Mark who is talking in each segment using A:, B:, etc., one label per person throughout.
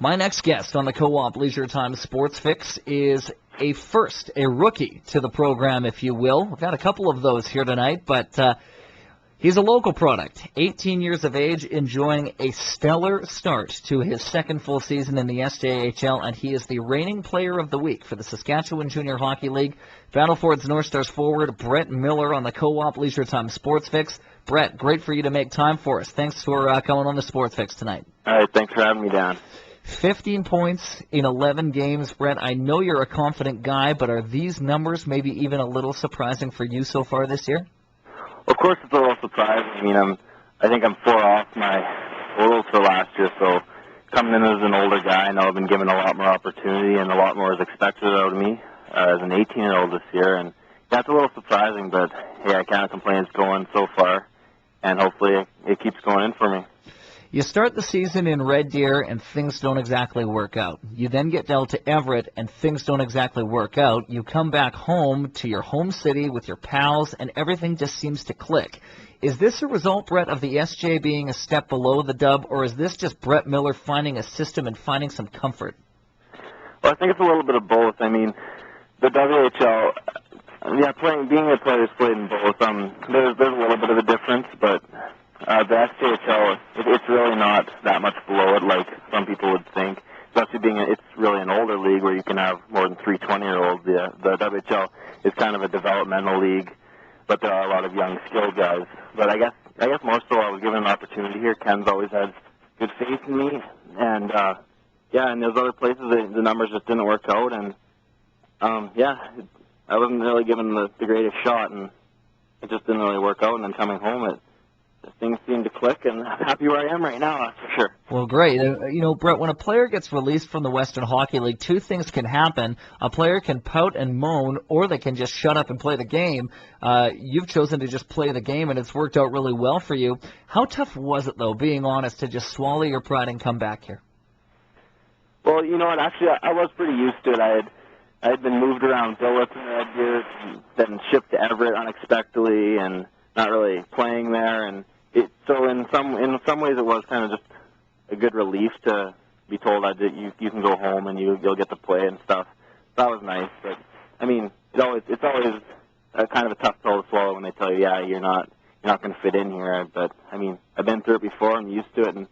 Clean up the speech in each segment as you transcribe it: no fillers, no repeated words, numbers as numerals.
A: My next guest on the Co-op Leisure Time Sports Fix is a rookie to the program, if you will. We've got a couple of those here tonight, but he's a local product, 18 years of age, enjoying a stellar start to his second full season in the SJHL, and he is the reigning player of the week for the Saskatchewan Junior Hockey League. Battleford's North Stars forward Brett Miller on the Co-op Leisure Time Sports Fix. Brett, great for you to make time for us. Thanks for coming on the Sports Fix tonight.
B: All right, thanks for having me down.
A: 15 points in 11 games. Brett, I know you're a confident guy, but are these numbers maybe even a little surprising for you so far this year?
B: Of course, it's a little surprising. I think I'm 4 off my totals for last year, so coming in as an older guy, I know I've been given a lot more opportunity and a lot more is expected out of me as an 18-year-old this year, and that's a little surprising, but hey, I can't complain. It's going so far, and hopefully it keeps going in for me.
A: You start the season in Red Deer, and things don't exactly work out. You then get dealt to Everett, and things don't exactly work out. You come back home to your home city with your pals, and everything just seems to click. Is this a result, Brett, of the SJ being a step below the Dub, or is this just Brett Miller finding a system and finding some comfort?
B: Well, I think it's a little bit of both. The WHL, being a player who's played in both, there's a little bit of a difference, but the SJHL, it's really not that much below it like some people would think, especially it's really an older league where you can have more than 3 20-year-olds. The WHL is kind of a developmental league, but there are a lot of young, skilled guys. But I guess more so I was given an opportunity here. Ken's always had good faith in me, and in those other places the numbers just didn't work out, and I wasn't really given the greatest shot, and it just didn't really work out. And then coming home, things seem to click, and I'm happy where I am right now, that's for sure.
A: Well, great. Brett, when a player gets released from the Western Hockey League, 2 things can happen. A player can pout and moan, or they can just shut up and play the game. You've chosen to just play the game, and it's worked out really well for you. How tough was it, though, being honest, to just swallow your pride and come back here?
B: Well, you know what, actually, I was pretty used to it. I had been moved around Billets and Red Deer, then shipped to Everett unexpectedly, and not really playing there, and so in some ways it was kind of just a good relief to be told that you can go home and you'll get to play and stuff. That was nice, but it's always kind of a tough pill to swallow when they tell you, you're not going to fit in here. But I've been through it before and used to it, and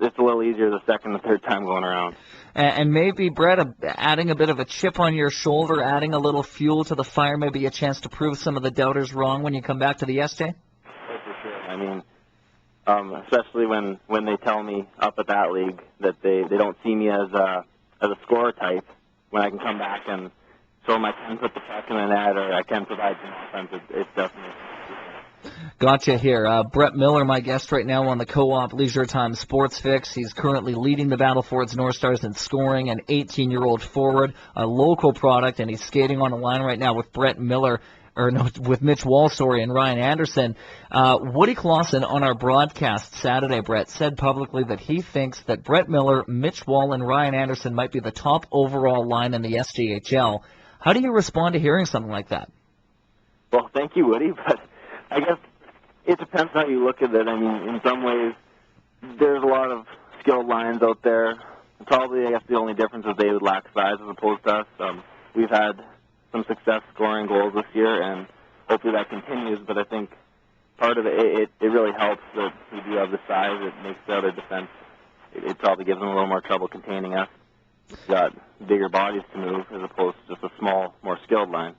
B: it's a little easier the second and third time going around.
A: And maybe, Brett, adding a bit of a chip on your shoulder, adding a little fuel to the fire, maybe a chance to prove some of the doubters wrong when you come back to the SJ?
B: Oh, for sure. Especially when they tell me up at that league that they don't see me as a scorer type, when I can come back and show them I can put the puck in the net or I can provide some offense, it's definitely.
A: Gotcha here. Brett Miller, my guest right now on the Co-op Leisure Time Sports Fix. He's currently leading the Battleford's North Stars in scoring, an 18-year-old forward, a local product, and he's skating on the line right now with Brett Miller, with Mitch Walsori and Ryan Anderson. Woody Clausen on our broadcast Saturday, Brett, said publicly that he thinks that Brett Miller, Mitch Wall, and Ryan Anderson might be the top overall line in the SJHL. How do you respond to hearing something like that?
B: Well, thank you, Woody, but I guess it depends how you look at it. In some ways, there's a lot of skilled lines out there. Probably, I guess, the only difference is they would lack size as opposed to us. We've had some success scoring goals this year, and hopefully that continues. But I think part of it really helps that we do have the size. It makes the other defense, it probably gives them a little more trouble containing us. We've got bigger bodies to move as opposed to just a small, more skilled line.